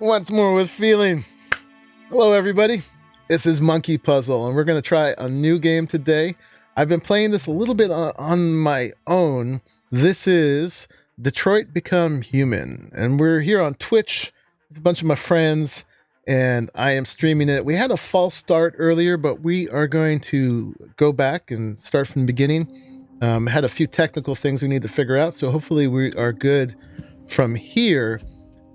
Once more with feeling. Hello everybody, this is Monkey Puzzle and we're going to try a new game today. I've been playing this a little bit on my own. This is Detroit Become Human and we're here on Twitch with a bunch of my friends and I am streaming it. We had a false start earlier, but we are going to go back and start from the beginning. Had a few technical things we need to figure out, so hopefully we are good from here.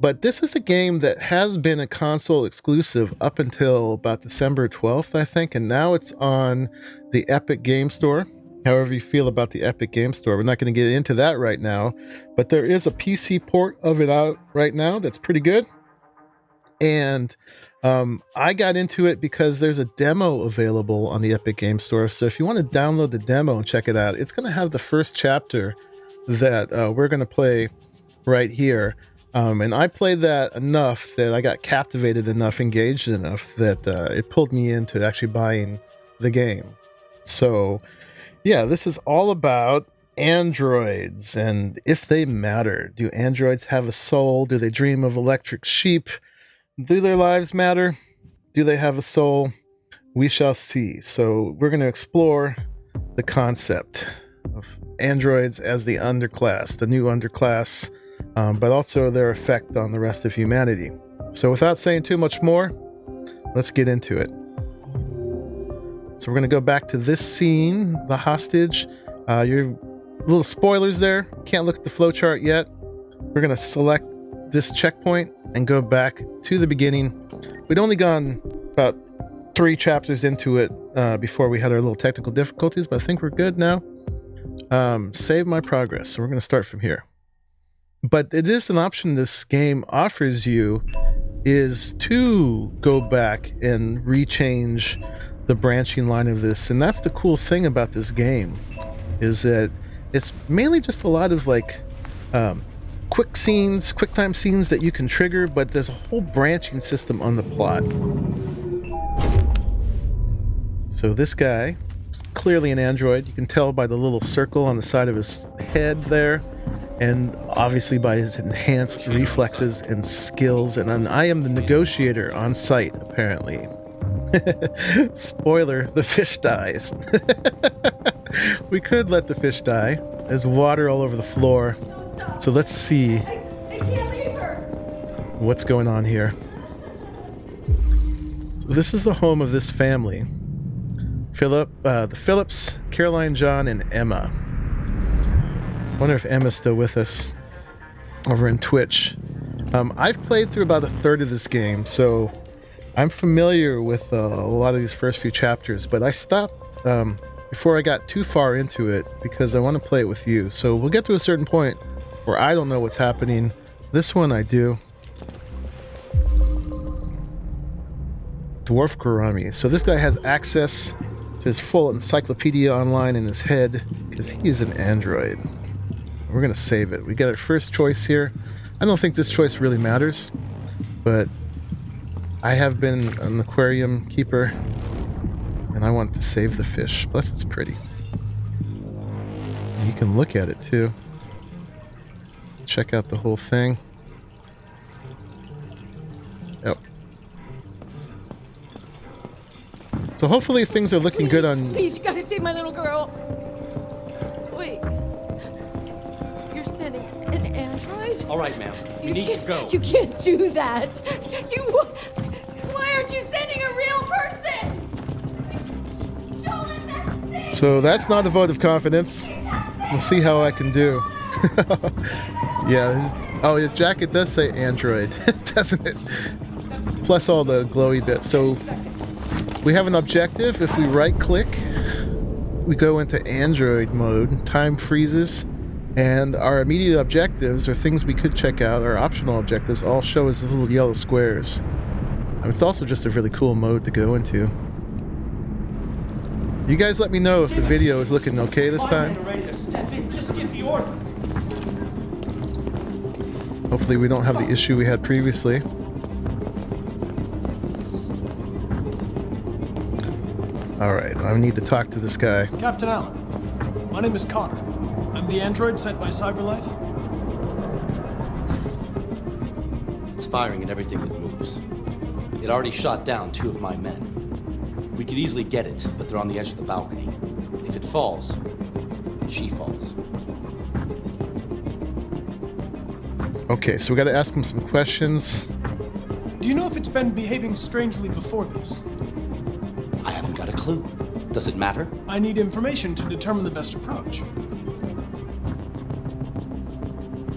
But this is a game that has been a console exclusive up until about December 12th, I think, and now it's on the Epic Game Store. However you feel about the Epic Game Store, we're not going to get into that right now, but there is a PC port of it out right now that's pretty good. And I got into it because there's a demo available on the Epic Game Store. So if you want to download the demo and check it out, it's going to have the first chapter that we're going to play right here. And I played that enough that I got captivated enough, engaged enough that it pulled me into actually buying the game. So yeah, this is all about androids and if they matter. Do androids have a soul? Do they dream of electric sheep? Do their lives matter? Do they have a soul? We shall see. So we're going to explore the concept of androids as the underclass, the new underclass, but also their effect on the rest of humanity. So without saying too much more, let's get into it. So we're going to go back to this scene, the hostage. Your little spoilers there. Can't look at the flowchart yet. We're going to select this checkpoint and go back to the beginning. We'd only gone about 3 chapters into it before we had our little technical difficulties, but I think we're good now. Save my progress. So we're going to start from here. But it is an option this game offers you, is to go back and rechange the branching line of this. And that's the cool thing about this game, is that it's mainly just a lot of like quick scenes, quick time scenes that you can trigger, but there's a whole branching system on the plot. So this guy is clearly an android. You can tell by the little circle on the side of his head there, and obviously by his enhanced reflexes and skills. And I am the negotiator on site, apparently. Spoiler, the fish dies. We could let the fish die. There's water all over the floor. So let's see what's going on here. So this is the home of this family. The Phillips, Caroline, John, and Emma. I wonder if Emma's still with us over in Twitch. I've played through about a third of this game, so I'm familiar with a lot of these first few chapters, but I stopped before I got too far into it because I want to play it with you. So we'll get to a certain point where I don't know what's happening. This one I do. Dwarf Gurami. So this guy has access to his full encyclopedia online in his head because he is an android. We're going to save it. We got our first choice here. I don't think this choice really matters, but I have been an aquarium keeper and I want to save the fish. Plus it's pretty. You can look at it too. Check out the whole thing. Yep. So hopefully things are looking good on... Please, you gotta save my little girl. Wait. You're sending an android? All right, ma'am. You need to go. You can't do that. Why aren't you sending a real person? So that's not a vote of confidence. We'll see how I can do. Yeah. His jacket does say Android, doesn't it? Plus all the glowy bits. So we have an objective. If we right click, we go into Android mode, time freezes, and our immediate objectives or things we could check out, our optional objectives, all show as little yellow squares. And it's also just a really cool mode to go into. You guys let me know if the video is looking okay this time. Hopefully we don't have the issue we had previously. Alright, I need to talk to this guy. Captain Allen, my name is Connor. I'm the android sent by CyberLife. firing at everything that moves. It already shot down 2 of my men. We could easily get it, but they're on the edge of the balcony. If it falls, she falls. Okay, so we got to ask him some questions. Do you know if it's been behaving strangely before this? I haven't got a clue. Does it matter? I need information to determine the best approach.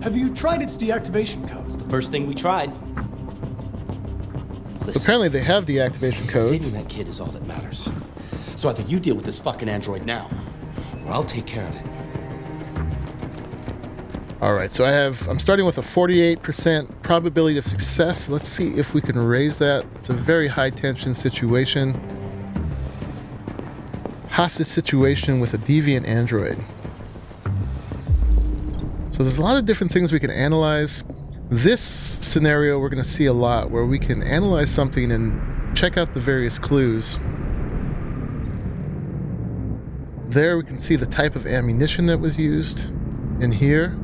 Have you tried its deactivation codes? The first thing we tried. Listen, Apparently they have the activation codes. saving that kid is all that matters. So either you deal with this fucking android now, or I'll take care of it. All right, so I'm starting with a 48% probability of success. Let's see if we can raise that. It's a very high tension situation. Hostage situation with a deviant android. So there's a lot of different things we can analyze. This scenario we're going to see a lot, where we can analyze something and check out the various clues. There we can see the type of ammunition that was used. In here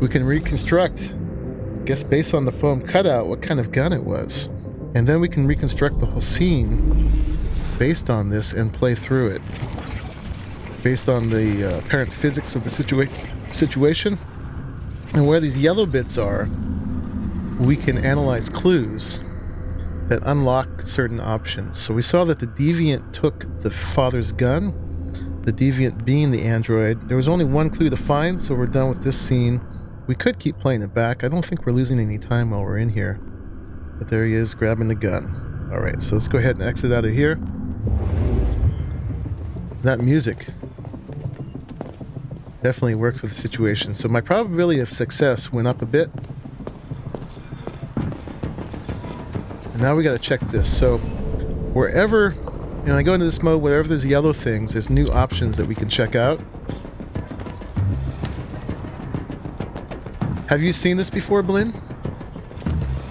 we can reconstruct, I guess based on the foam cutout, what kind of gun it was. And then we can reconstruct the whole scene based on this and play through it. Based on the apparent physics of the situation. And where these yellow bits are, we can analyze clues that unlock certain options. So we saw that the deviant took the father's gun, the deviant being the android. There was only one clue to find, so we're done with this scene. We could keep playing it back. I don't think we're losing any time while we're in here. But there he is, grabbing the gun. Alright, so let's go ahead and exit out of here. That music definitely works with the situation. So my probability of success went up a bit. And now we got to check this. So wherever, I go into this mode, wherever there's yellow things, there's new options that we can check out. Have you seen this before, Blinn?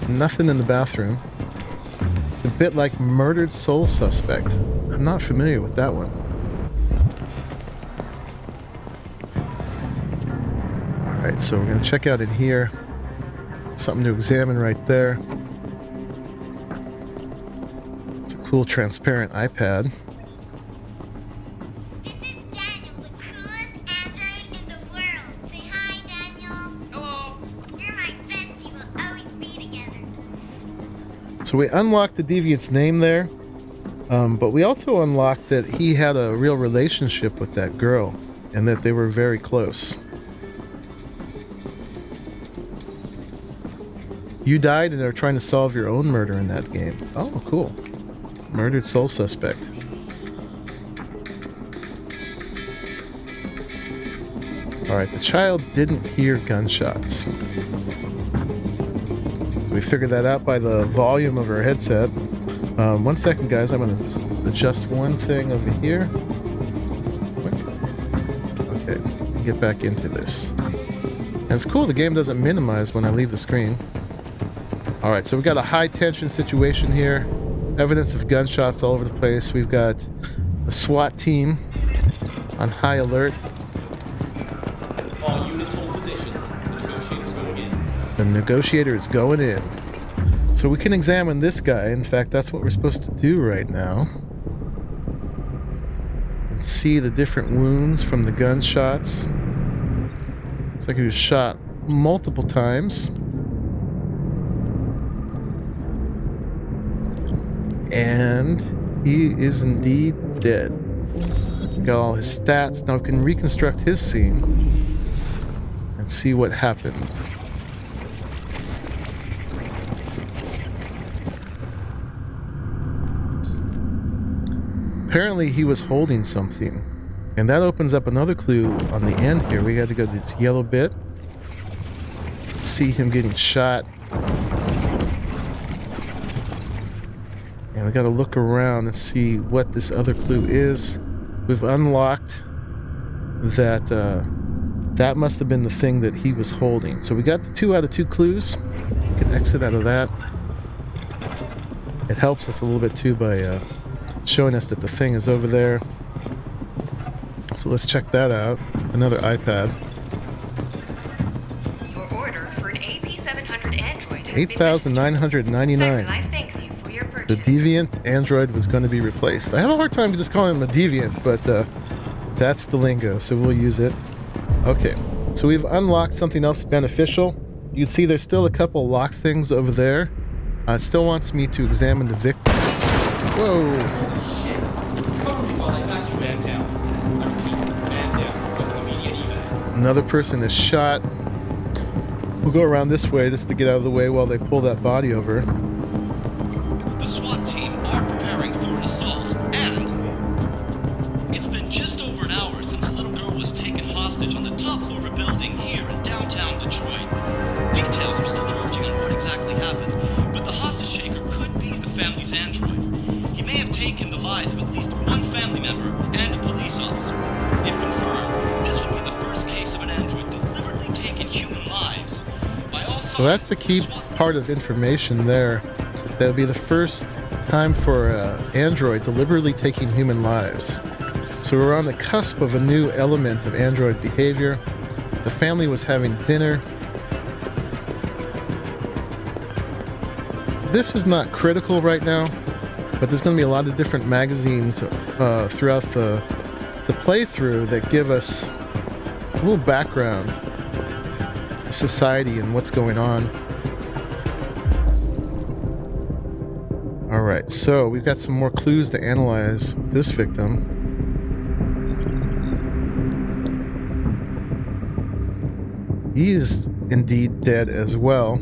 Nothing in the bathroom. A bit like Murdered Soul Suspect. I'm not familiar with that one. Alright, so we're going to check out in here. Something to examine right there. It's a cool transparent iPad. This is Daniel, the coolest android in the world. Say hi, Daniel. Hello. You're my bestie. We'll always be together. So we unlocked the deviant's name there, but we also unlocked that he had a real relationship with that girl and that they were very close. You died and are trying to solve your own murder in that game. Oh, cool. Murdered Soul Suspect. Alright, the child didn't hear gunshots. We figured that out by the volume of her headset. 1 second, guys. I'm going to adjust one thing over here. Okay, get back into this. And it's cool, the game doesn't minimize when I leave the screen. Alright, so we've got a high tension situation here. Evidence of gunshots all over the place. We've got a SWAT team on high alert. All units hold positions. The negotiator's going in. The negotiator is going in. So we can examine this guy. In fact, that's what we're supposed to do right now. And see the different wounds from the gunshots. Looks like he was shot multiple times. And he is indeed dead. Got all his stats. Now we can reconstruct his scene and see what happened. Apparently he was holding something. And that opens up another clue on the end here. We had to go to this yellow bit. See him getting shot. And we got to look around and see what this other clue is. We've unlocked that that must have been the thing that he was holding. So we got the 2 out of 2 clues. We can exit out of that. It helps us a little bit too by showing us that the thing is over there. So let's check that out. Another iPad. Your order for an AP700 Android $8,999. The deviant android was going to be replaced. I have a hard time just calling him a deviant, but that's the lingo, so we'll use it. Okay, so we've unlocked something else beneficial. You can see there's still a couple lock things over there. It still wants me to examine the victims. Whoa! Holy shit! Cover me while I back your man down. I repeat, man down. With immediate evac. Another person is shot. We'll go around this way just to get out of the way while they pull that body over. The SWAT team are preparing for an assault, and it's been just over an hour since a little girl was taken hostage on the top floor of a building here in downtown Detroit. Details are still emerging on what exactly happened, but the hostage taker could be the family's android. He may have taken the lives of at least one family member and a police officer. If confirmed, this would be the first case of an android deliberately taking human lives. By all So that's the key part of information there. That'll be the first time for Android deliberately taking human lives. So we're on the cusp of a new element of Android behavior. The family was having dinner. This is not critical right now, but there's going to be a lot of different magazines throughout the playthrough that give us a little background to society and what's going on. Alright, so we've got some more clues to analyze this victim. He is indeed dead as well.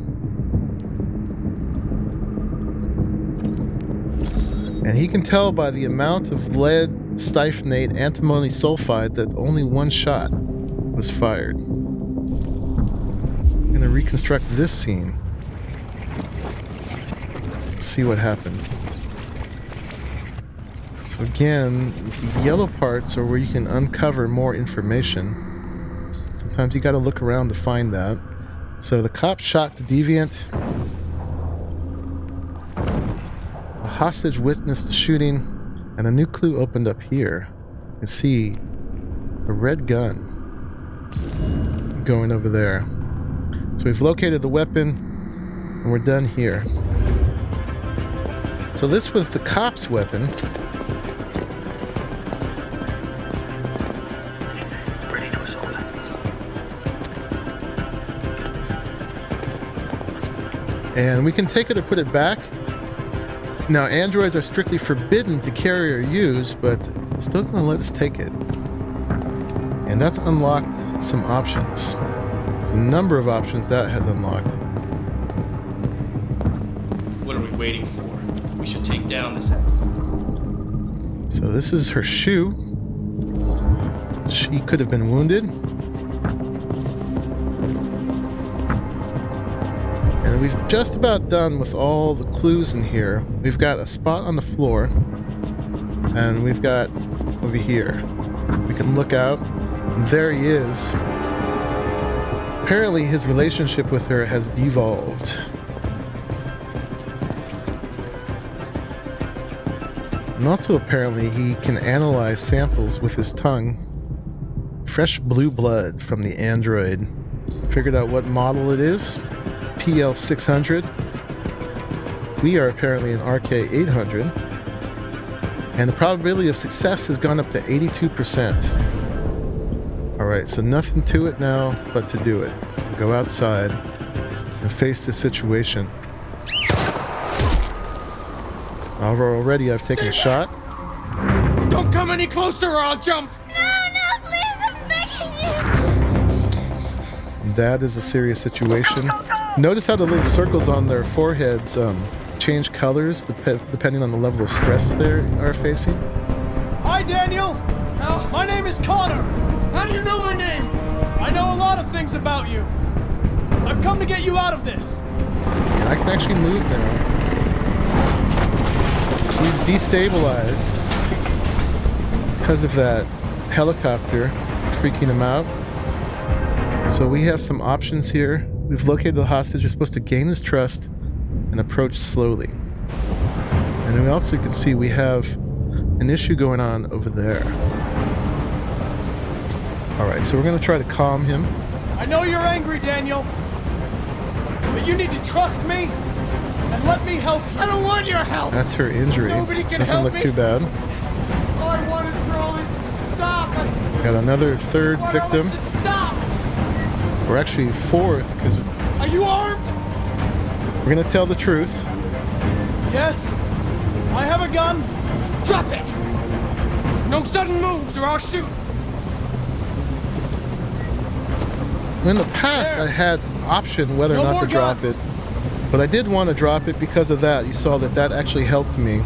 And he can tell by the amount of lead styphnate antimony sulfide that only one shot was fired. I'm going to reconstruct this scene. See what happened. So again, the yellow parts are where you can uncover more information. Sometimes you got to look around to find that. So the cop shot the deviant. A hostage witnessed the shooting, and a new clue opened up here. You can see a red gun going over there. So we've located the weapon, and we're done here. So this was the cop's weapon. Ready to assault. And we can take it or put it back. Now, androids are strictly forbidden to carry or use, but it's still going to let us take it. And that's unlocked some options. There's a number of options that has unlocked. What are we waiting for? We should take down this end. So this is her shoe. She could have been wounded. And we've just about done with all the clues in here. We've got a spot on the floor. And we've got over here. We can look out. And there he is. Apparently his relationship with her has devolved. And also apparently he can analyze samples with his tongue. Fresh blue blood from the android. Figured out what model it is. PL600. We are apparently an RK800. And the probability of success has gone up to 82%. Alright, so nothing to it now but to do it. To go outside and face the situation. Already I've taken a shot. Don't come any closer or I'll jump! No, please, I'm begging you! That is a serious situation. Notice how the little circles on their foreheads change colors depending on the level of stress they are facing. Hi, Daniel! My name is Connor! How do you know my name? I know a lot of things about you. I've come to get you out of this. And I can actually move now. He's destabilized because of that helicopter freaking him out. So we have some options here. We've located the hostage. You're supposed to gain his trust and approach slowly. And we also can see we have an issue going on over there. Alright, so we're going to try to calm him. I know you're angry, Daniel. But you need to trust me and let me help you. I don't want your help. That's her injury. Nobody can Doesn't help look me. too bad. All I want is for all this to stop. Got another third I want all victim. this to stop. We're actually fourth because Are you armed? we're gonna tell the truth. Yes. I have a gun. Drop it. No sudden moves or I'll shoot. In the past, There. I had an option whether or No not more to drop gun. it, but I did want to drop it because of that. You saw that actually helped me.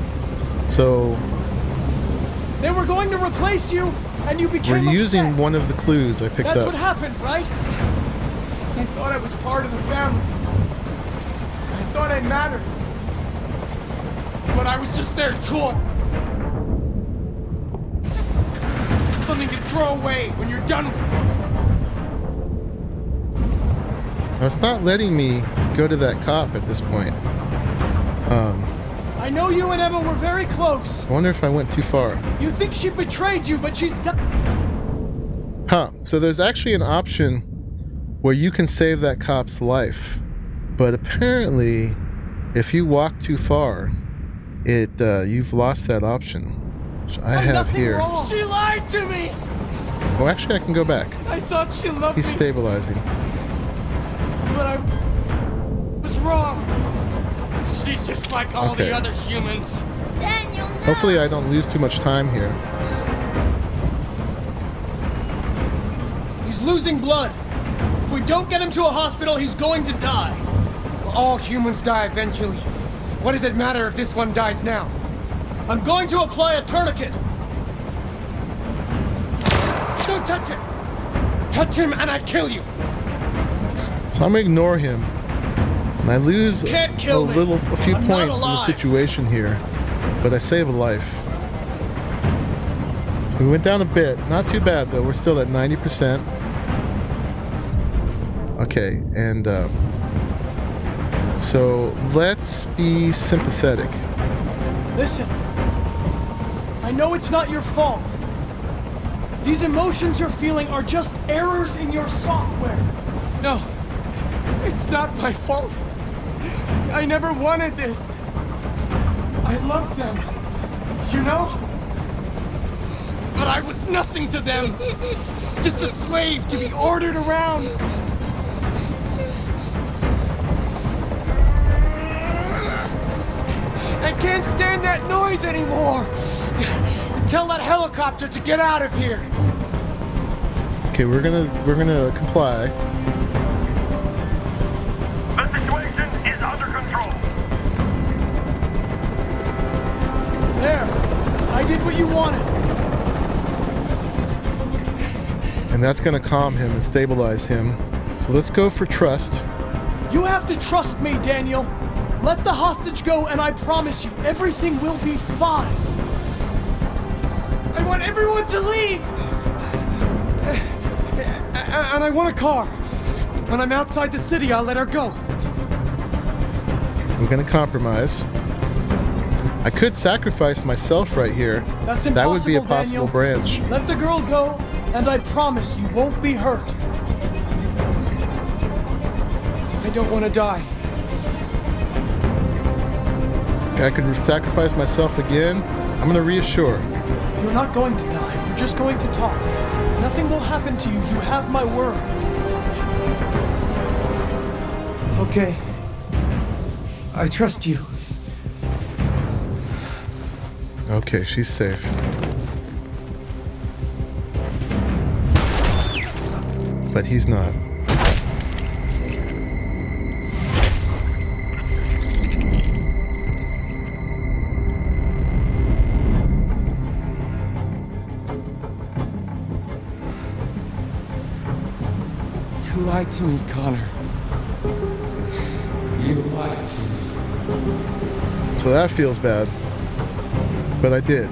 So They were going to replace you, and you we're became using obsessed. one of the clues I picked That's up. what happened, right? I thought I was part of the family. I thought I mattered. But I was just their toy. Something to throw away when you're done with it. Now, it's not letting me go to that cop at this point. I know you and Emma were very close. I wonder if I went too far. You think she betrayed you, but she's done. Huh. So there's actually an option where you can save that cop's life. But apparently, if you walk too far, you've lost that option. Which I have Nothing here. wrong. She lied to me. Oh, actually, I can go back. I thought she loved He's me, stabilizing. but I was wrong. She's just like all Okay. the other humans. Daniel, no. Hopefully, I don't lose too much time here. He's losing blood. If we don't get him to a hospital, he's going to die. All humans die eventually. What does it matter if this one dies now? I'm going to apply a tourniquet. Don't touch him. Touch him and I kill you. So I'm gonna ignore him. And I lose Can't kill me. a few I'm not points in the alive. situation here. But I save a life. So we went down a bit. Not too bad though. We're still at 90%. Okay, and so let's be sympathetic. Listen. I know it's not your fault. These emotions you're feeling are just errors in your software. No, it's not my fault. I never wanted this. I love them, you know? But I was nothing to them. Just a slave to be ordered around. I can't stand that noise anymore. Tell that helicopter to get out of here. Okay, we're gonna comply. The situation is under control. There. I did what you wanted. And that's gonna calm him and stabilize him. So let's go for trust. You have to trust me, Daniel. Let the hostage go and I promise you, everything will be fine. I want everyone to leave. And I want a car. When I'm outside the city, I'll let her go. We're gonna compromise. I could sacrifice myself right here. That's That would be a impossible, possible Daniel. branch. Let the girl go, and I promise you won't be hurt. I don't want to die. I could sacrifice myself again. I'm gonna reassure. You're not going to die. We're just going to talk. Nothing will happen to you. You have my word. Okay. I trust you. Okay, she's safe. But he's not. You lied to me, Connor. You lied to me. So that feels bad. But I did.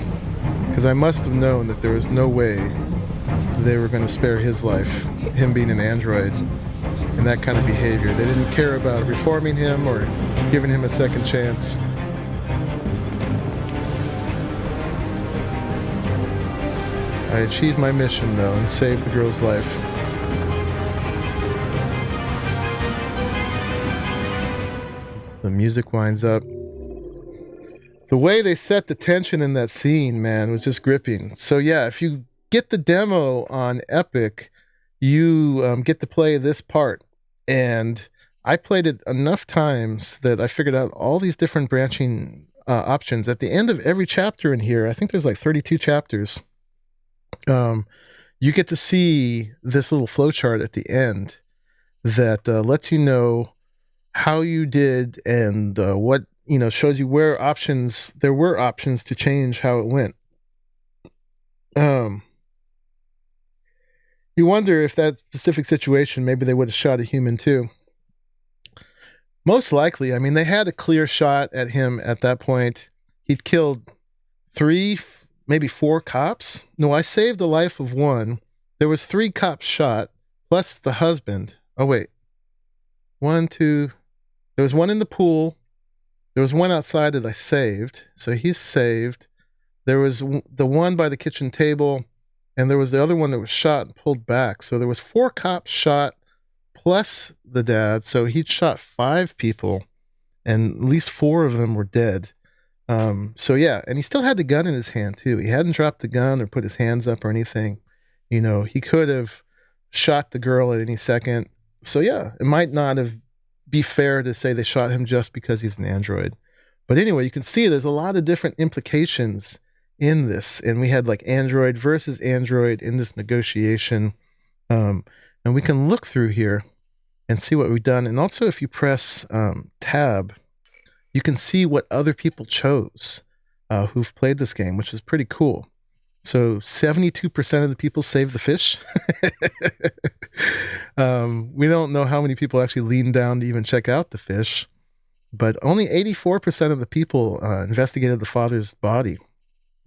Because I must have known that there was no way they were going to spare his life, him being an android, and that kind of behavior. They didn't care about reforming him or giving him a second chance. I achieved my mission, though, and saved the girl's life. music winds up. The way they set the tension in that scene, man, was just gripping. So yeah, if you get the demo on Epic, you get to play this part. And I played it enough times that I figured out all these different branching options. At the end of every chapter in here, I think there's like 32 chapters, you get to see this little flowchart at the end that lets you know how you did and what, shows you where there were options to change how it went. You wonder if that specific situation, maybe they would have shot a human too. Most likely. I mean, they had a clear shot at him at that point. He'd killed 3, maybe 4 cops. No, I saved the life of one. There was 3 cops shot, plus the husband. Oh, wait. 1, 2. There was one in the pool. There was one outside that I saved. So he's saved. There was the one by the kitchen table. And there was the other one that was shot and pulled back. So there was 4 cops shot plus the dad. So he'd shot 5 people, and at least 4 of them were dead. So yeah, and he still had the gun in his hand too. He hadn't dropped the gun or put his hands up or anything. He could have shot the girl at any second. So yeah, it might not be fair to say they shot him just because he's an android. But anyway, you can see there's a lot of different implications in this, and we had like android versus android in this negotiation, and we can look through here and see what we've done. And also, if you press tab, you can see what other people chose who've played this game, which is pretty cool. So 72% of the people saved the fish. We don't know how many people actually leaned down to even check out the fish, but only 84% of the people investigated the father's body.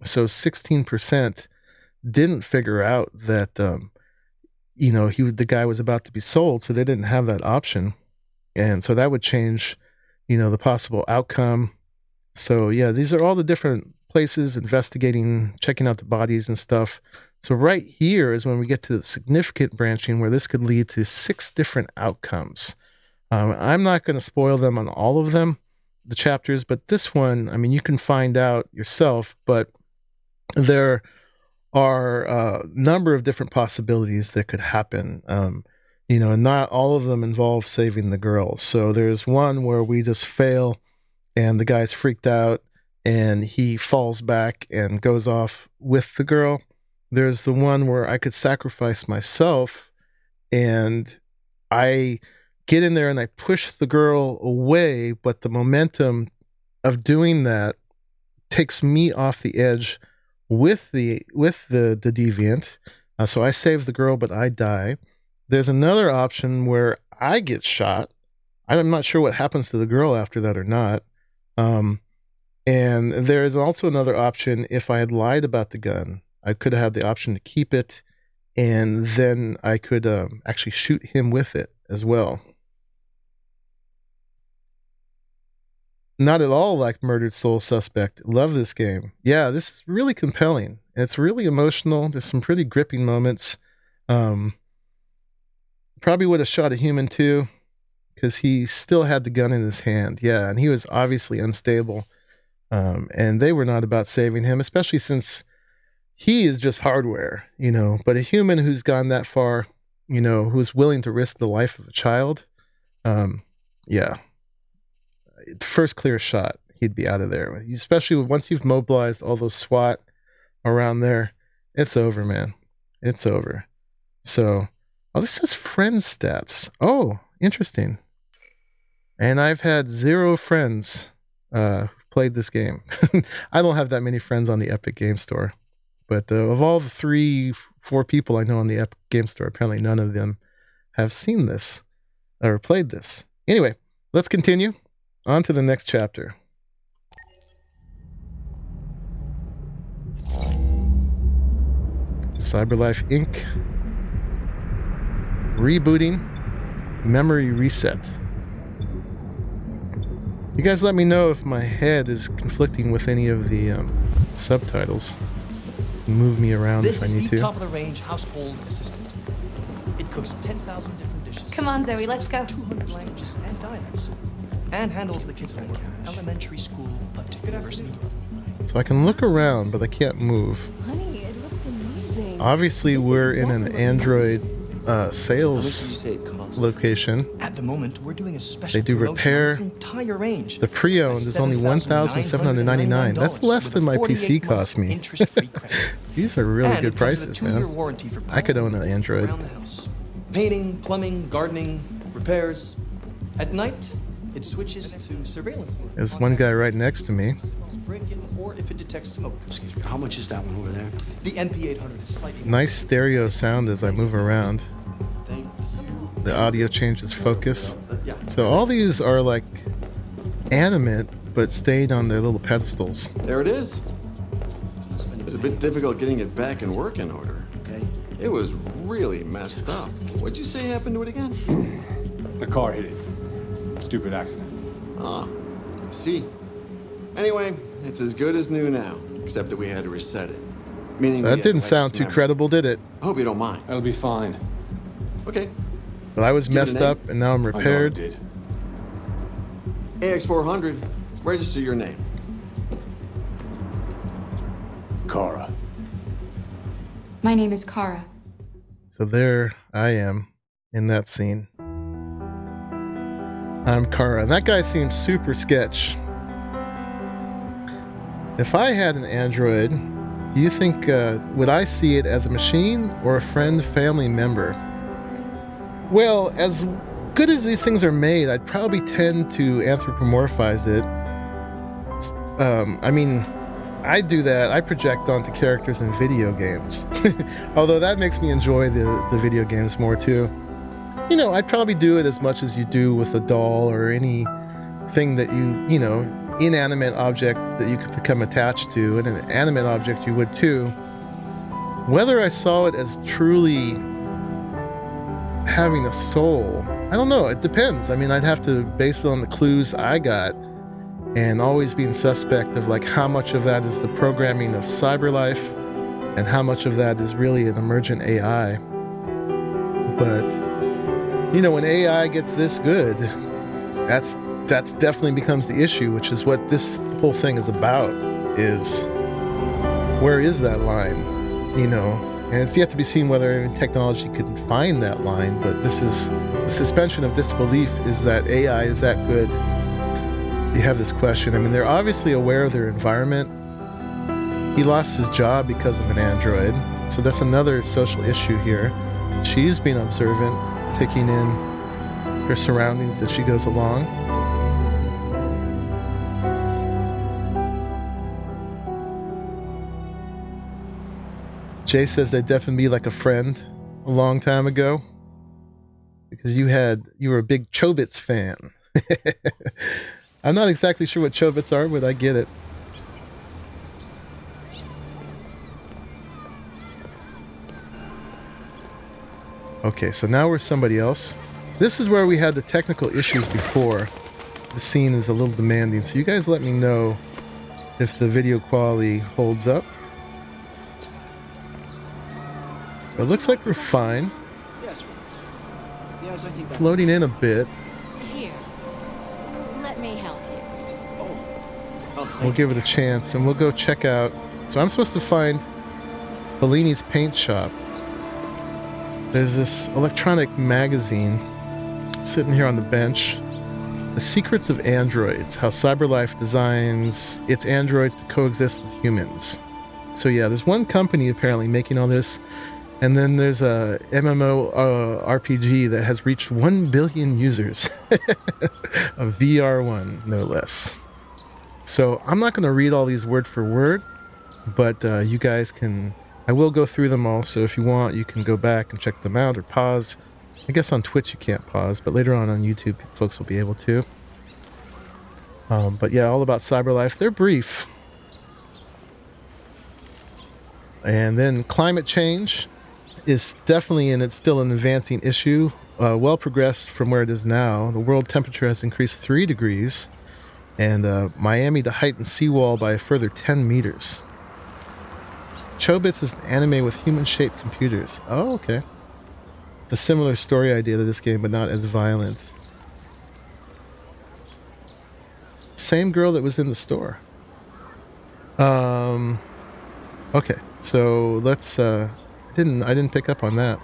So 16% didn't figure out that, the guy was about to be sold, so they didn't have that option. And so that would change, the possible outcome. So yeah, these are all the different places investigating, checking out the bodies and stuff. So right here is when we get to the significant branching, where this could lead to 6 different outcomes. I'm not going to spoil them on all of them, the chapters, but this one, I mean, you can find out yourself, but there are a number of different possibilities that could happen, and not all of them involve saving the girl. So there's one where we just fail and the guy's freaked out and he falls back and goes off with the girl. There's the one where I could sacrifice myself and I get in there and I push the girl away, but the momentum of doing that takes me off the edge with the deviant. So I save the girl, but I die. There's another option where I get shot. I'm not sure what happens to the girl after that or not. And there is also another option. If I had lied about the gun, I could have had the option to keep it, and then I could actually shoot him with it as well. Not at all like Murdered Soul Suspect. Love this game. Yeah, this is really compelling. It's really emotional. There's some pretty gripping moments. Probably would have shot a human too, because he still had the gun in his hand. Yeah, and he was obviously unstable. And they were not about saving him, especially since he is just hardware, But a human who's gone that far, who's willing to risk the life of a child, yeah. First clear shot, he'd be out of there. Especially once you've mobilized all those SWAT around there, it's over, man. It's over. So, this says friends stats. Oh, interesting. And I've had 0 friends who've played this game. I don't have that many friends on the Epic Game Store. But of all the 3-4 people I know on the Epic Game Store, apparently none of them have seen this or played this. Anyway, let's continue. On to the next chapter. CyberLife Inc. Rebooting. Memory reset. You guys let me know if my head is conflicting with any of the subtitles. Move me around if I need to. This is the top-of-the-range household assistant. It cooks 10,000 different dishes. Come on, Zoe, let's go. 200 languages and dialects. and handles the kids' homework from elementary school up to university level. So I can look around, but I can't move. Honey, it looks amazing. Obviously, This is we're in an exactly what we Android How much did you sales say it costs? location. At the moment, we're doing a special They do promotion repair. on this entire range. The pre-owned is only $1,799. That's less than my PC cost me. Interest-free credit. These are really And good it comes with a prices, 2-year man. warranty for I could parts own an Android. around the house. Painting, plumbing, gardening, repairs. At night, it switches to surveillance mode. There's one guy right next to me. Break-in, or if it detects smoke. Excuse me, how much is that one over there? The NP800 is slightly more Nice stereo sound as I move around. Thank you. The audio changes focus. Yeah. So all these are like animate, but stayed on their little pedestals. There it is. It was a bit difficult getting it back in working order. Okay. It was really messed up. What'd you say happened to it again? The car hit it. Stupid accident. Ah, I see. Anyway, it's as good as new now, except that we had to reset it. Meaning we That had didn't to wipe sound its too memory. credible, did it? I hope you don't mind. That'll be fine. Okay. But I was Give it a messed name. up and now I'm My daughter repaired. did. AX400, register your name. Kara. My name is Kara. So there I am in that scene. I'm Kara. And that guy seems super sketch. If I had an Android, do you think, would I see it as a machine or a friend, family member? Well, as good as these things are made, I'd probably tend to anthropomorphize it. I mean, I do that. I project onto characters in video games. Although that makes me enjoy the video games more too. You know, I'd probably do it as much as you do with a doll or anything that you know, inanimate object that you could become attached to, and an animate object you would too. Whether I saw it as truly having a soul, I don't know. It depends. I mean, I'd have to base it on the clues I got, and always being suspect of like how much of that is the programming of cyberlife and how much of that is really an emergent AI. But you know, when AI gets this good, that's definitely becomes the issue, which is what this whole thing is about, is where is that line, you know? And it's yet to be seen whether technology can find that line, but this is the suspension of disbelief, is that AI is that good. You have this question. I mean, they're obviously aware of their environment. He lost his job because of an Android, so that's another social issue here. She's being observant, taking in her surroundings as she goes along. Jay says they'd definitely be like a friend a long time ago, because you were a big Chobits fan. I'm not exactly sure what Chobits are, but I get it. Okay, so now we're somebody else. This is where we had the technical issues before. The scene is a little demanding, so you guys let me know if the video quality holds up. It looks like we're fine. Yes, yes, I think It's loading in a bit. Here. Let me help you. We'll give it a chance, and we'll go check out. So I'm supposed to find Bellini's paint shop. There's this electronic magazine sitting here on the bench. The Secrets of Androids, how CyberLife designs its androids to coexist with humans. So yeah, there's one company apparently making all this, and then there's a MMO RPG that has reached 1 billion users. A VR1, no less. So I'm not going to read all these word for word, but you guys can... I will go through them all, so if you want, you can go back and check them out or pause. I guess on Twitch you can't pause, but later on YouTube, folks will be able to. But yeah, all about CyberLife. They're brief. And then climate change is definitely, and it's still an advancing issue, well progressed from where it is now. The world temperature has increased 3 degrees, and Miami to heighten seawall by a further 10 meters. Chobits is an anime with human-shaped computers. Oh, okay. The similar story idea to this game, but not as violent. same girl that was in the store. Okay, so let's I didn't pick up on that.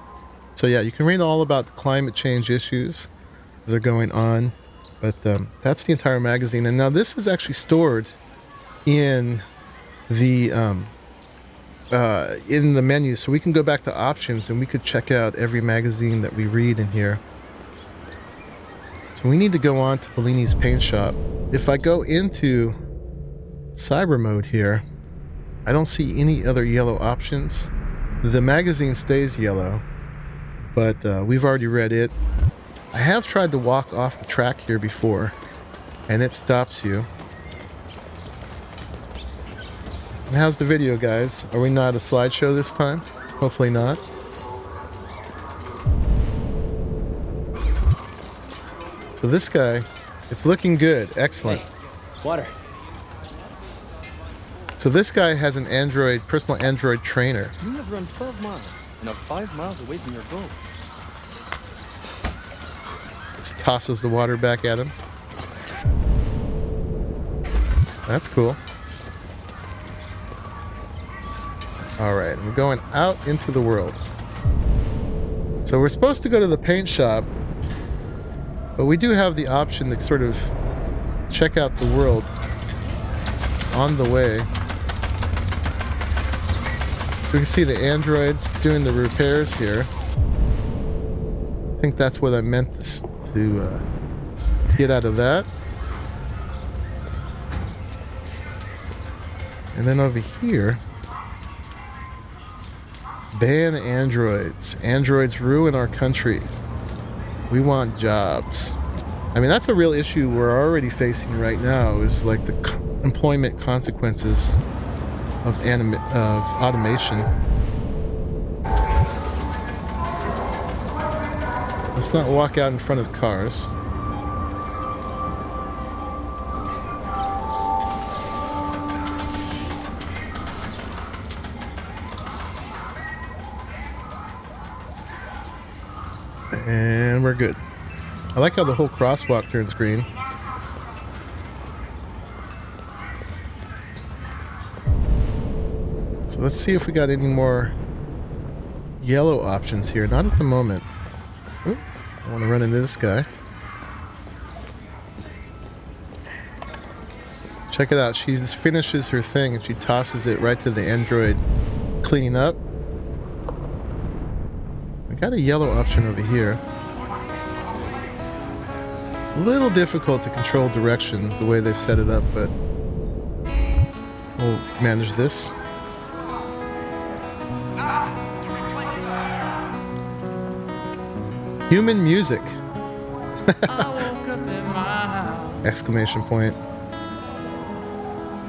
So yeah, you can read all about the climate change issues that are going on, but that's the entire magazine. And now this is actually stored in the menu, so we can go back to options and we could check out every magazine that we read in here. So we need to go on to Bellini's paint shop. If I go into cyber mode here, I don't see any other yellow options. The magazine stays yellow, but we've already read it. I have tried to walk off the track here before, and it stops you. And how's the video, guys? Are we not a slideshow this time? Hopefully not. So this guy, it's looking good. Excellent. Hey, water. So this guy has an personal Android trainer. You have run 12 miles and are 5 miles away from your goal. Just tosses the water back at him. That's cool. Alright, we're going out into the world. So we're supposed to go to the paint shop, but we do have the option to sort of check out the world on the way. We can see the androids doing the repairs here. I think that's what I meant to get out of that. And then over here, ban androids. Androids ruin our country. We want jobs. I mean, that's a real issue we're already facing right now, is like the employment consequences of automation. Let's not walk out in front of cars. And we're good. I like how the whole crosswalk turns green. So let's see if we got any more yellow options here. Not at the moment. Ooh, I want to run into this guy. Check it out. She just finishes her thing and she tosses it right to the android cleaning up. I got a yellow option over here. A little difficult to control direction the way they've set it up, but we'll manage this. Human music. Exclamation point.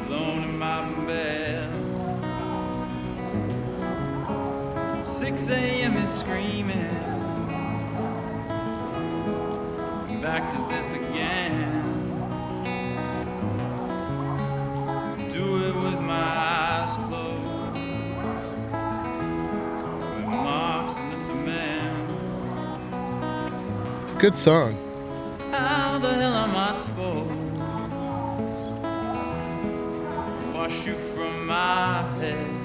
Alone in my bed. 6 a.m. is screaming. Back to this again. Do it with my eyes closed. With marks in the cement. It's a good song. How the hell am I supposed to wash you from my head?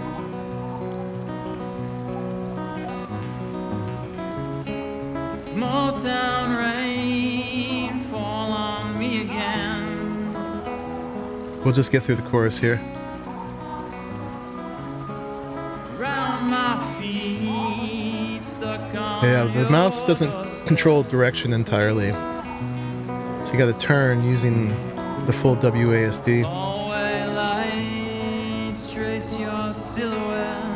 Motown rain fall on me again. We'll just get through the chorus here. Round my feet, stuck on Yeah, the mouse doesn't control direction entirely. So you gotta turn using the full WASD. Hallway lights trace your silhouette.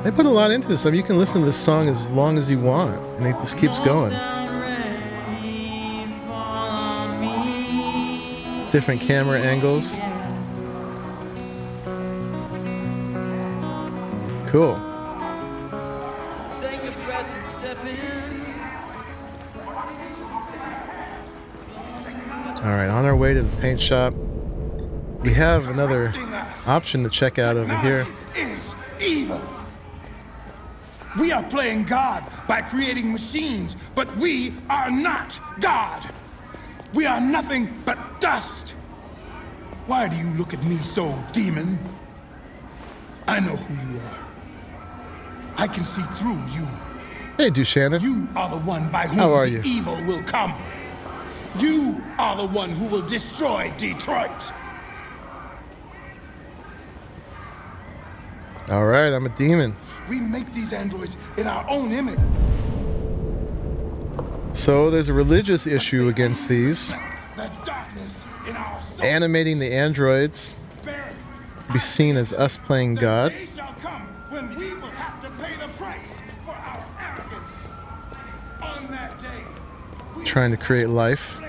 They put a lot into this. I mean, you can listen to this song as long as you want, and it just keeps going. Different camera angles. Cool. Take a breath and step in. All right, on our way to the paint shop. We have another option to check out over here. Is evil. We are playing God by creating machines, but we are not God. We are nothing but dust. Why do you look at me so, demon? I know who you are. I can see through you. Hey, Dushannon. You are the one by whom How are the you? evil will come. You are the one who will destroy Detroit. All right, I'm a demon. We make these androids in our own image. So there's a religious issue against these. The darkness in our soul. Animating the androids be seen as us playing God. The day shall come when we will have to pay the price for our arrogance. On that day, Trying to create life.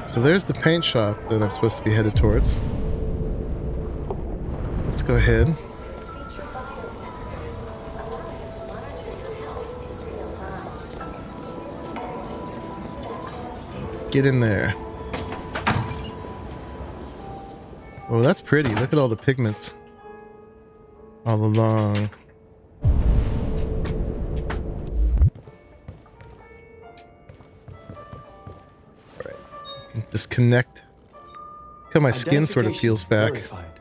So there's the paint shop that I'm supposed to be headed towards. So let's go ahead. Get in there. Oh, that's pretty. Look at all the pigments all along. Disconnect. Look how my skin sort of peels back. Verified.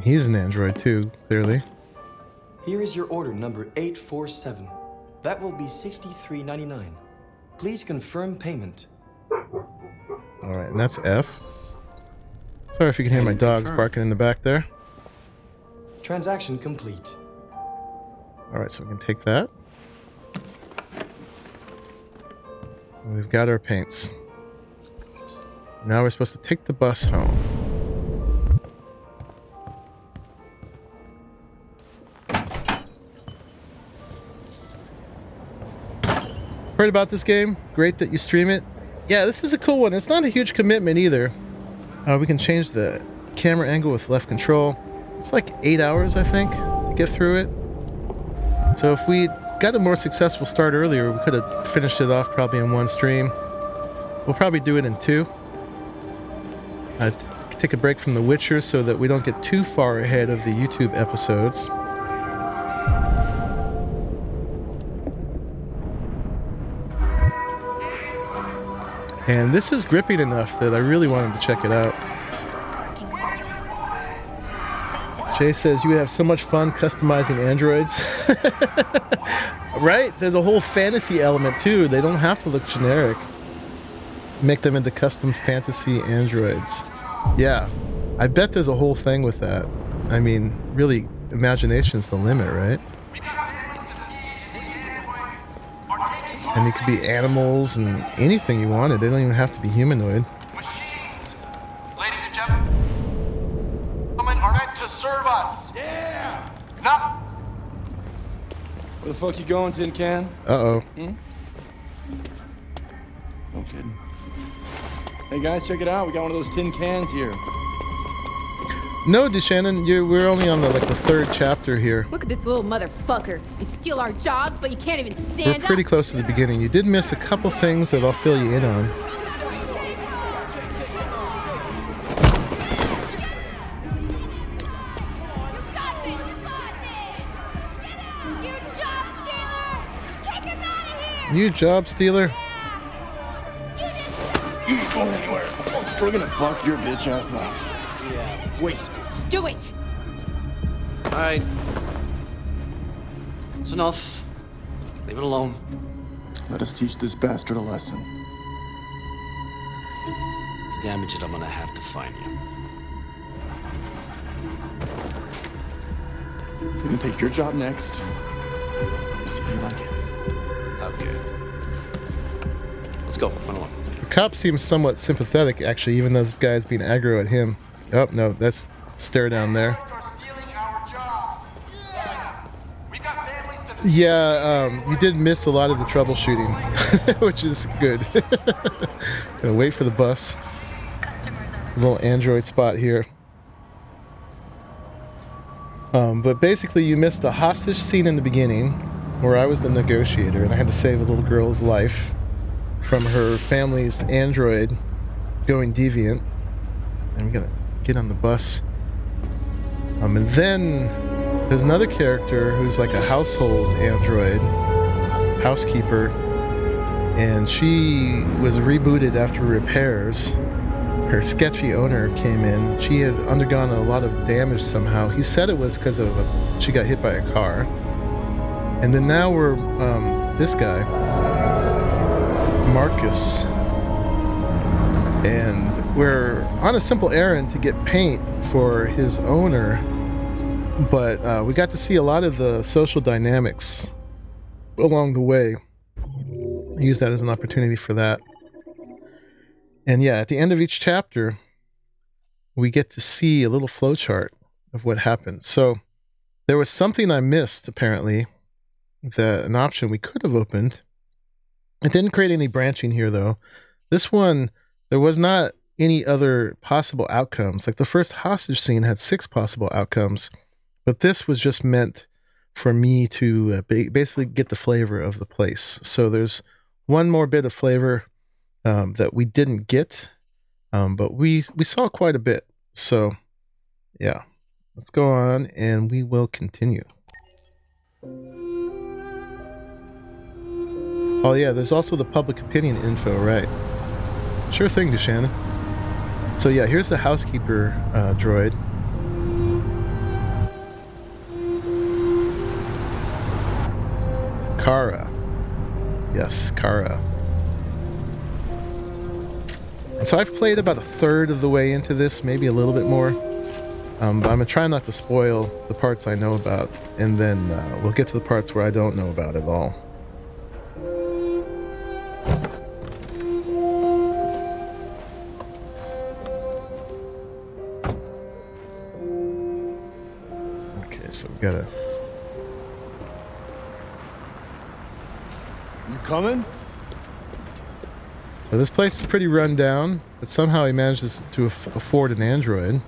He's an android too, clearly. Here is your order number 847. That will be $63.99. Please confirm payment. Alright, and that's F. Sorry if you can hear my dogs barking in the back there. Transaction complete. Alright, so we can take that. And we've got our paints. Now we're supposed to take the bus home. Heard about this game? Great that you stream it. Yeah, this is a cool one. It's not a huge commitment either. We can change the camera angle with left control. It's like 8 hours, I think, to get through it. So if we got a more successful start earlier, we could have finished it off probably in one stream. We'll probably do it in two. Take a break from The Witcher so that we don't get too far ahead of the YouTube episodes. And this is gripping enough that I really wanted to check it out. Jay says you have so much fun customizing androids. Right? There's a whole fantasy element too. They don't have to look generic. Make them into custom fantasy androids. Yeah. I bet there's a whole thing with that. I mean, really, imagination's the limit, right? And they could be animals and anything you wanted. They don't even have to be humanoid. Ladies and gentlemen are meant to serve us. Yeah. Not. Where the fuck you going, Tin Can? Uh-oh. No kidding. Hey guys, check it out. We got one of those tin cans here. No, Dushannon, we're only on the third chapter here. Look at this little motherfucker. You steal our jobs, but you can't even stand We're pretty up. close to the beginning. You did miss a couple things that I'll fill you in on. You job stealer? You ain't going anywhere. We're gonna fuck your bitch ass up. Yeah, waste it. Do it! Alright. It's enough. Leave it alone. Let us teach this bastard a lesson. You damage it, I'm gonna have to fine you. We're gonna take your job next. We'll see how you like it. Okay. Let's go. Run along. The cop seems somewhat sympathetic, actually, even though this guy's being aggro at him. Oh, no, that's stare down there. Yeah, you did miss a lot of the troubleshooting, which is good. Gonna wait for the bus. A little Android spot here. But basically, you missed the hostage scene in the beginning, where I was the negotiator, and I had to save a little girl's life from her family's android going deviant. I'm gonna get on the bus. And then there's another character who's like a household android. housekeeper, and she was rebooted after repairs. Her sketchy owner came in. She had undergone a lot of damage somehow. He said it was because of she got hit by a car. And then now we're this guy, Marcus, and we're on a simple errand to get paint for his owner, but we got to see a lot of the social dynamics along the way. I use that as an opportunity for that. And yeah, at the end of each chapter, we get to see a little flowchart of what happened. So there was something I missed, apparently, an option we could have opened. It didn't create any branching here, though. This one, there was not any other possible outcomes. Like the first hostage scene had 6 possible outcomes, but this was just meant for me to basically get the flavor of the place. So there's one more bit of flavor that we didn't get, but we saw quite a bit. So yeah, let's go on and we will continue. Oh yeah, there's also the public opinion info, right? Sure thing, Duchanan. So yeah, here's the housekeeper droid. Kara. Yes, Kara. And so I've played about a third of the way into this, maybe a little bit more. But I'm going to try not to spoil the parts I know about, and then we'll get to the parts where I don't know about at all. Okay, so we gotta... You coming? So this place is pretty run down, but somehow he manages to afford an android.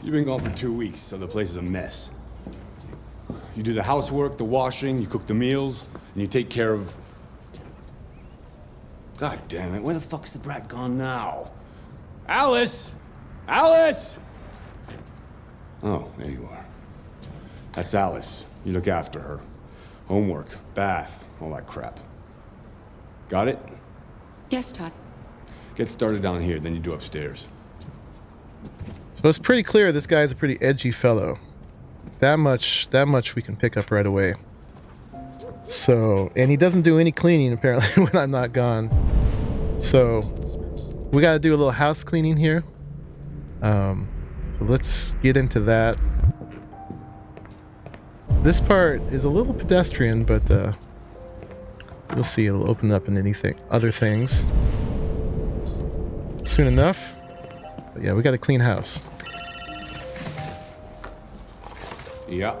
You've been gone for 2 weeks, so the place is a mess. You do the housework, the washing, you cook the meals, and you take care of... God damn it, where the fuck's the brat gone now? Alice! Alice! Oh, there you are. That's Alice. You look after her. Homework, bath, all that crap. Got it? Yes, Todd. Get started down here, then you do upstairs. So it's pretty clear this guy's a pretty edgy fellow. That much we can pick up right away. So, and he doesn't do any cleaning apparently when I'm not gone. So we got to do a little house cleaning here. So let's get into that. This part is a little pedestrian, but you'll see it'll open up in other things soon enough. But yeah, we got a clean house. Yeah.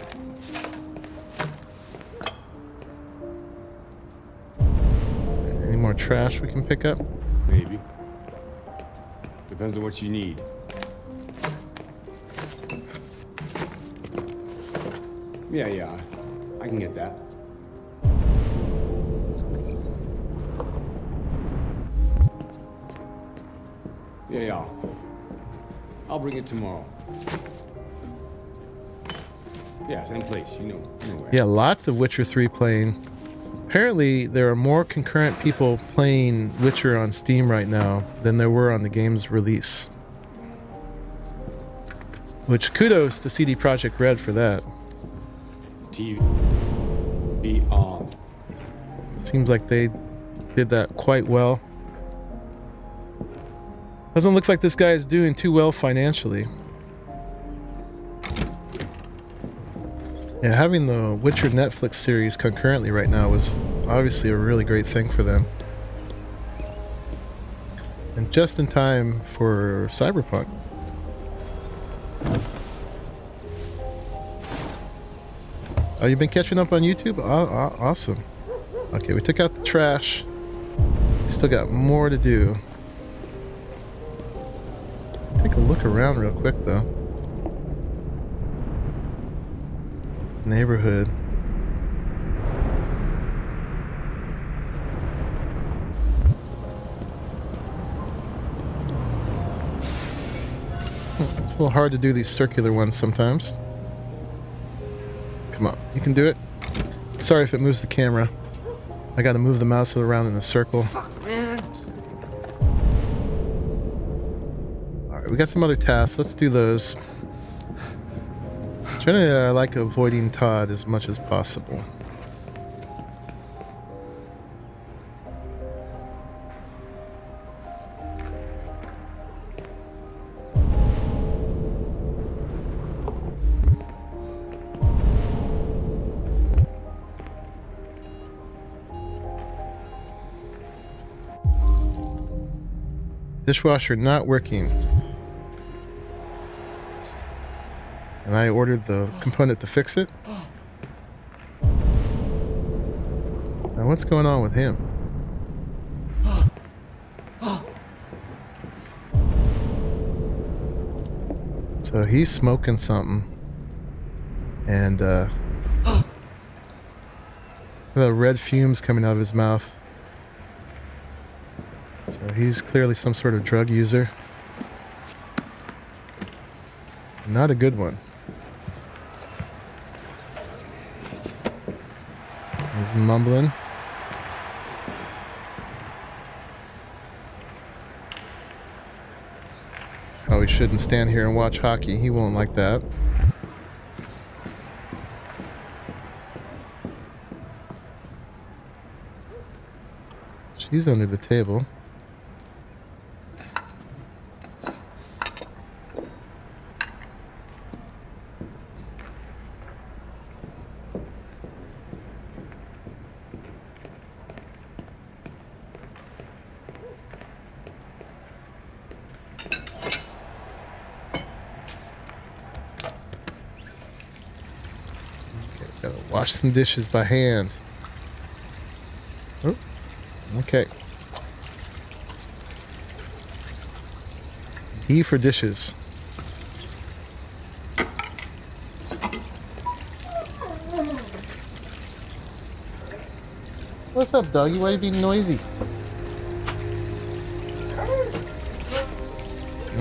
Any more trash we can pick up? Maybe. Depends on what you need. Yeah, I can get that. Yeah. I'll bring it tomorrow. Yeah, same place, you know where. Yeah, lots of Witcher 3 playing. Apparently, there are more concurrent people playing Witcher on Steam right now than there were on the game's release. Which, kudos to CD Projekt Red for that. TV on. Seems like they did that quite well. Doesn't look like this guy is doing too well financially. Yeah, having the Witcher Netflix series concurrently right now was obviously a really great thing for them. And just in time for Cyberpunk. Oh, you've been catching up on YouTube? Awesome. Okay, we took out the trash. We still got more to do. Take a look around real quick, though. Neighborhood. It's a little hard to do these circular ones sometimes. Come on, you can do it. Sorry if it moves the camera. I gotta move the mouse around in a circle. Man. Alright, we got some other tasks. Let's do those. Generally, I like avoiding Todd as much as possible. Dishwasher not working. And I ordered the component to fix it. Now what's going on with him? So he's smoking something. And the red fumes coming out of his mouth. So he's clearly some sort of drug user. Not a good one. He's mumbling. Oh, he shouldn't stand here and watch hockey. He won't like that. She's under the table. Wash some dishes by hand. Oh, okay. D for dishes. What's up, doggy? Why are you being noisy?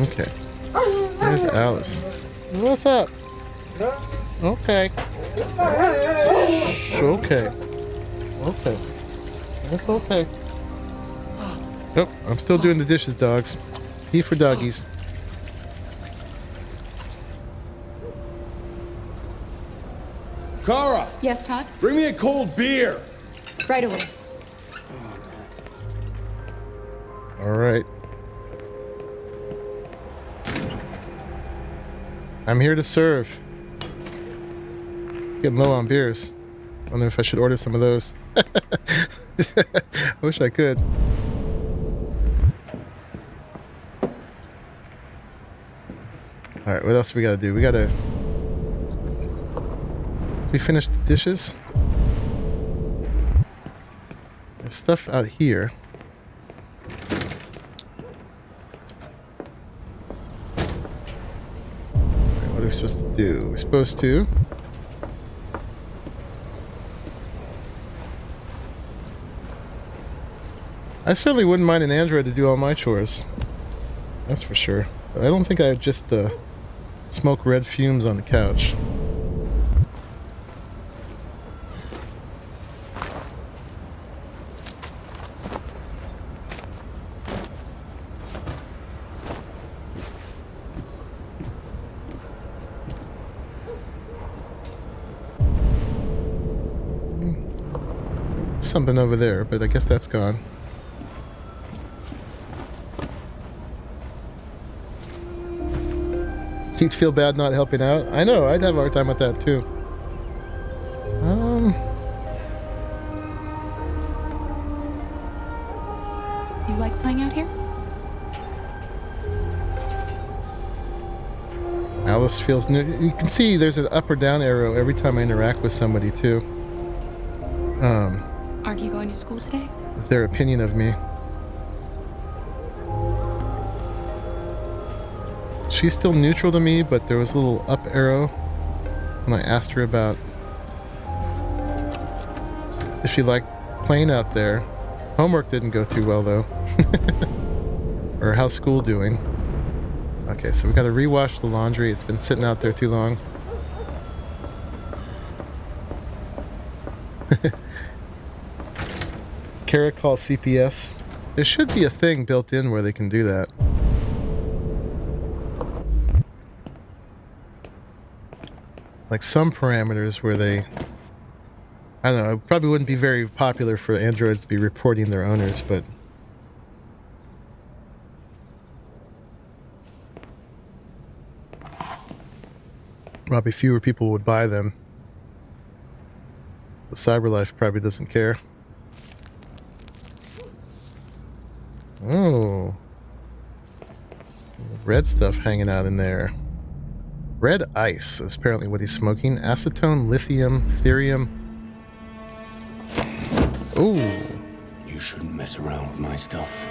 Okay. There's Alice. What's up? Okay. Okay. Okay. That's okay. Oh, I'm still doing the dishes, dogs. D for doggies. Kara! Yes, Todd? Bring me a cold beer! Right away. Alright. I'm here to serve. It's getting low on beers. I wonder if I should order some of those. I wish I could. Alright, what else we gotta do? We finished the dishes. There's stuff out here. Alright, what are we supposed to do? We're supposed to... I certainly wouldn't mind an Android to do all my chores. That's for sure. But I don't think I would just smoke red fumes on the couch. Something over there, but I guess that's gone. You'd feel bad not helping out? I know, I'd have a hard time with that too. You like playing out here? Alice feels new. You can see there's an up or down arrow every time I interact with somebody too. Aren't you going to school today? With their opinion of me. She's still neutral to me, but there was a little up arrow when I asked her about if she liked playing out there. Homework didn't go too well though. Or how's school doing? Okay, so we gotta rewash the laundry. It's been sitting out there too long. Caracol CPS. There should be a thing built in where they can do that. Like some parameters where they... I don't know, it probably wouldn't be very popular for Androids to be reporting their owners, but... probably fewer people would buy them. So CyberLife probably doesn't care. Oh. Red stuff hanging out in there. Red ice is apparently what he's smoking. Acetone, lithium, therium. Ooh. You shouldn't mess around with my stuff.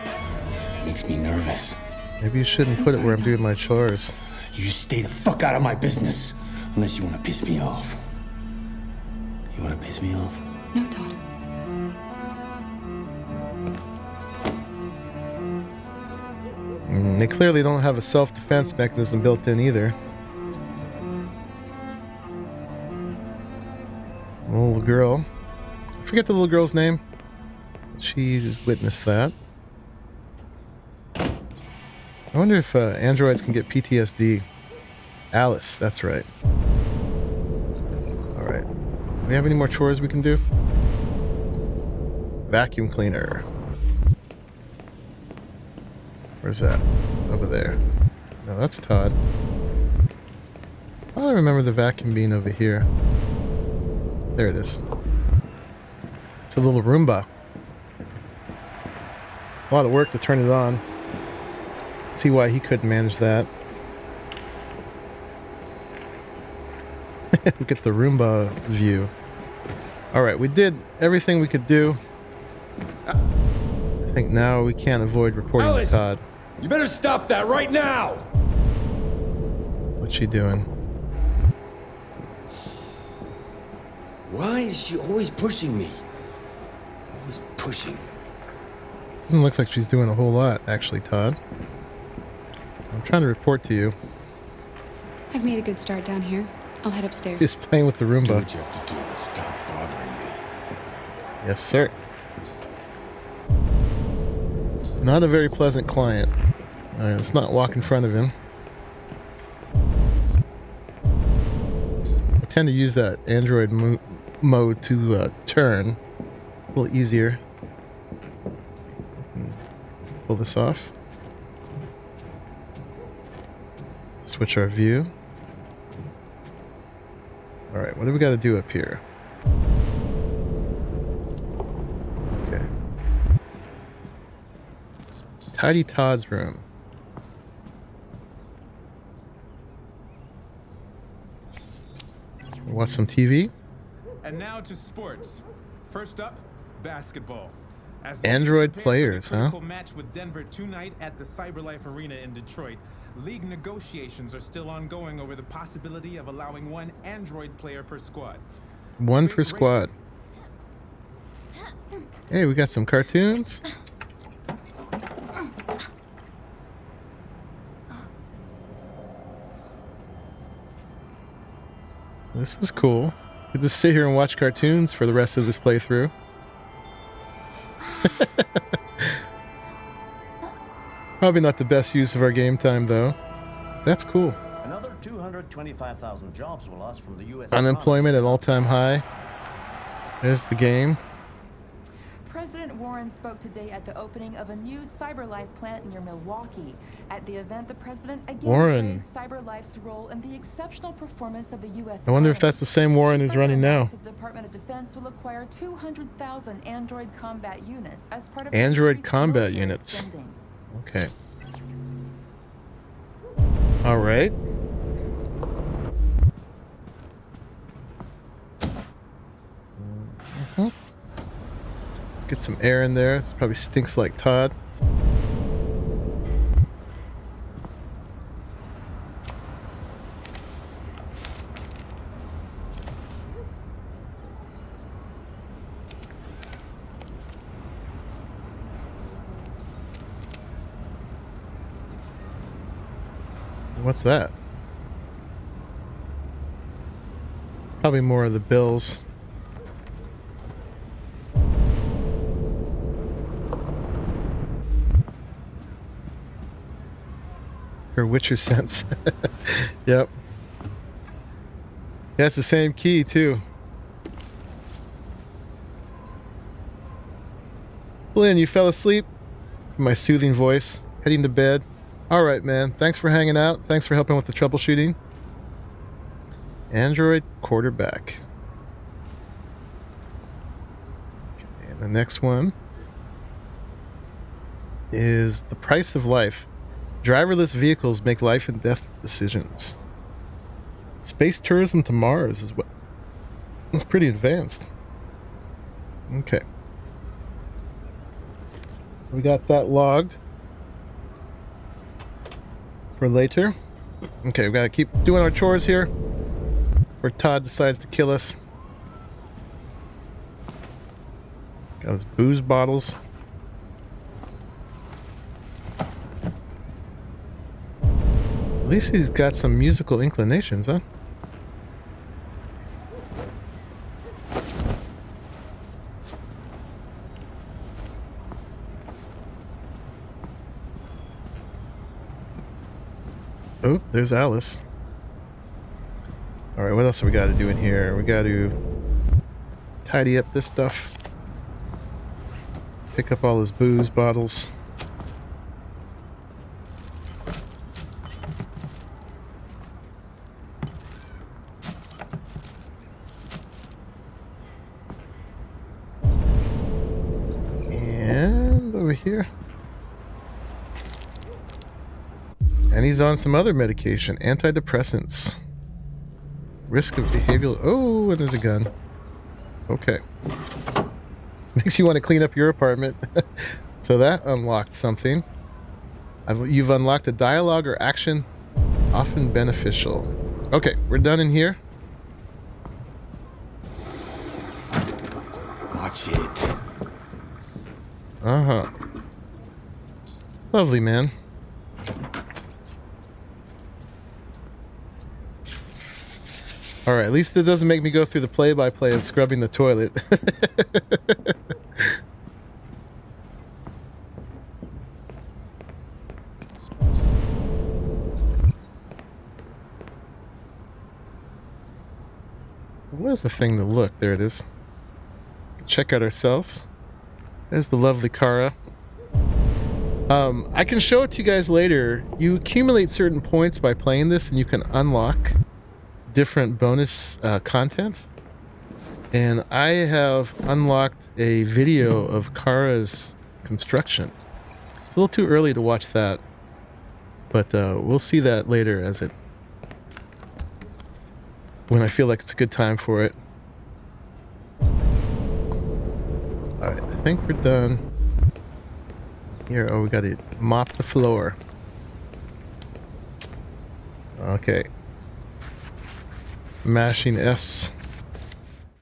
It makes me nervous. Maybe you shouldn't put it where I'm doing my chores. You just stay the fuck out of my business. Unless you want to piss me off. You want to piss me off? No, Todd. They clearly don't have a self-defense mechanism built in either. Little girl. I forget the little girl's name. She witnessed that. I wonder if androids can get PTSD. Alice, that's right. Alright. Do we have any more chores we can do? Vacuum cleaner. Where's that? Over there. No, that's Todd. I remember the vacuum being over here. There it is. It's a little Roomba. A lot of work to turn it on. See why he couldn't manage that. Look at the Roomba view. Alright, we did everything we could do. I think now we can't avoid reporting to Todd. You better stop that right now! What's she doing? Why is she always pushing me? Always pushing. Doesn't look like she's doing a whole lot, actually, Todd. I'm trying to report to you. I've made a good start down here. I'll head upstairs. She's playing with the Roomba. Do what you have to do, but stop bothering me. Yes, sir. Not a very pleasant client. Let's not walk in front of him. I tend to use that Android mode to turn. It's a little easier. Pull this off. Switch our view. Alright, what do we got to do up here? Okay. Tidy Todd's room. Watch some TV. And now to sports. First up, basketball. As Android players, huh? Match with Denver tonight at the CyberLife Arena in Detroit. League negotiations are still ongoing over the possibility of allowing one Android player per squad. One per squad. Hey, we got some cartoons. This is cool. Could just sit here and watch cartoons for the rest of this playthrough. Probably not the best use of our game time, though. That's cool. Another 225,000 jobs were lost from the U.S. Unemployment at all-time high. There's the game. President Warren spoke today at the opening of a new CyberLife plant near Milwaukee. At the event, the president again praised CyberLife's role in the exceptional performance of the U.S. I wonder if that's the same Warren who's running now. The Department of Defense will acquire 200,000 Android combat units as part of Android combat units. spending. Okay. All right. Let's get some air in there. This probably stinks like Todd. What's that? Probably more of the bills. Her Witcher sense. Yep. That's the same key too. Lynn, you fell asleep? My soothing voice, heading to bed. Alright, man. Thanks for hanging out. Thanks for helping with the troubleshooting. Android quarterback. Okay, and the next one is the price of life. Driverless vehicles make life and death decisions. Space tourism to Mars is what. It's pretty advanced. Okay. So we got that logged for later. Okay, we gotta keep doing our chores here, or Todd decides to kill us. Got his booze bottles. At least he's got some musical inclinations, huh? Oh, there's Alice. Alright, what else do we got to do in here? We got to tidy up this stuff. Pick up all his booze bottles. And over here. And he's on some other medication, antidepressants. Risk of behavioral... Oh, and there's a gun. Okay. This makes you want to clean up your apartment. So that unlocked something. You've unlocked a dialogue or action, often beneficial. Okay, we're done in here. Watch it. Uh-huh. Lovely, man. Alright, at least it doesn't make me go through the play-by-play of scrubbing the toilet. Where's the thing to look? There it is. Check out ourselves. There's the lovely Kara. I can show it to you guys later. You accumulate certain points by playing this, and you can unlock different bonus content. And I have unlocked a video of Kara's construction. It's a little too early to watch that, but we'll see that later as it, when I feel like it's a good time for it. Alright, I think we're done. Here, oh, we gotta mop the floor. Okay. Mashing S.